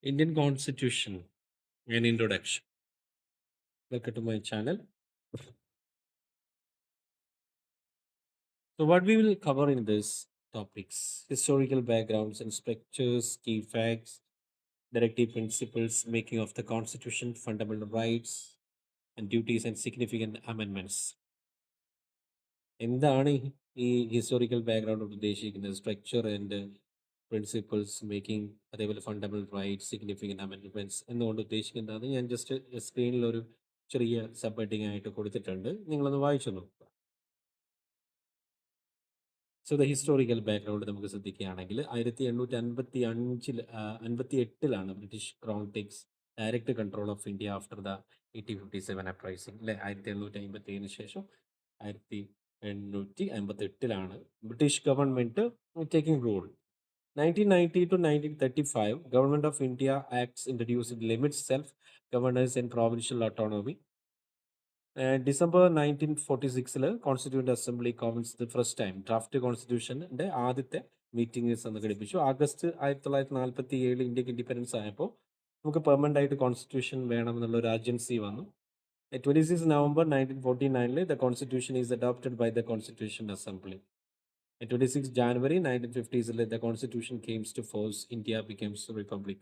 Indian Constitution, an introduction. Welcome to my channel. So, what we will cover in this topics: historical backgrounds and structures, key facts, directive principles, making of the Constitution, fundamental rights and duties, and significant amendments. എന്താണ് ഈ historical background കൊണ്ട് ഉദ്ദേശിക്കുന്നത്? Structure and principles making, അതേപോലെ fundamental rights, significant amendments എന്നുകൊണ്ട് ഉദ്ദേശിക്കുന്നത് ഞാൻ just സ്ക്രീനിൽ ഒരു ചെറിയ സബ് ഹെഡിങ് ആയിട്ട് കൊടുത്തിട്ടുണ്ട്. നിങ്ങളൊന്ന് വായിച്ചു നോക്കുക. സോ ദ ഹിസ്റ്റോറിക്കൽ ബാക്ക്ഗ്രൗണ്ട് നമുക്ക് ശ്രദ്ധിക്കുകയാണെങ്കിൽ 1858 British crown takes direct control of India after the 1857 uprising അല്ലെ. 1857 ശേഷം 1858 British government taking rule. 1990 to 1935 Government of India Acts introduced limits self-governance and provincial autonomy. December 1946 constituent assembly commence the first time draft കോൺസ്റ്റിറ്റ്യൂഷൻ്റെ ആദ്യത്തെ meeting സംഘടിപ്പിച്ചു. August 1947 ഇന്ത്യക്ക് independence ആയപ്പോൾ നമുക്ക് permanent ആയിട്ട് constitution വേണമെന്നുള്ള ഒരു അർജൻസി വന്നു. 26 November 1949 the constitution is adopted by the constitution assembly. 26 January 1950s the constitution came to force. India becomes a republic.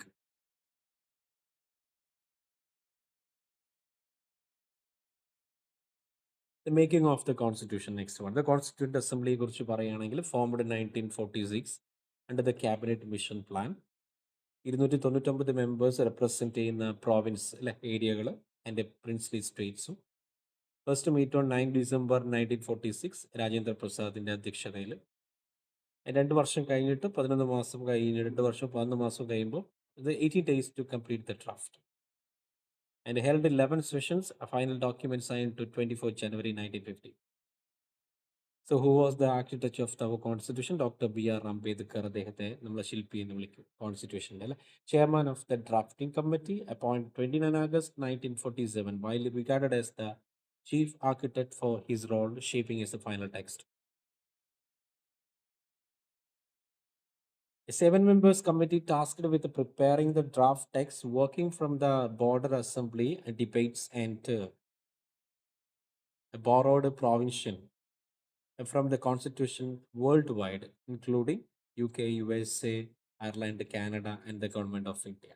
The making of the constitution, next one. The constituent assembly കുറിച്ച് പറയുകയാണെങ്കിൽ formed in 1946 under the cabinet mission plan. 299 members represent ചെയ്യുന്ന province അല്ലെ ഏരിയകൾ and princely സ്റ്റേറ്റ്സും. First meet on 9 December 1946 Rajendra പ്രസാദിൻ്റെ അധ്യക്ഷതയിൽ. 2 വർഷം കഴിഞ്ഞിട്ട് 11 മാസം കഴിഞ്ഞ് 2 വർഷം 11 മാസം കഴിയുമ്പോൾ ഇത് 18 days to complete the draft. And held 11 sessions, a final document signed to 24 January 1950. So who was the architect of our constitution? Dr. B.R. Ambedkar. അദ്ദേഹത്തെ നമ്മൾ ശില്പി എന്ന് വിളിക്കും കോൺസ്റ്റിറ്റ്യൂഷൻ്റെ അല്ലെ. Chairman of the drafting committee, appoint 29 August 1947, while regarded as the chief architect for his role shaping as the final text. A 7 members committee tasked with preparing the draft text, working from the border assembly debates and borrowed provincial from the constitution worldwide, including UK, USA, Ireland, Canada, and the government of India.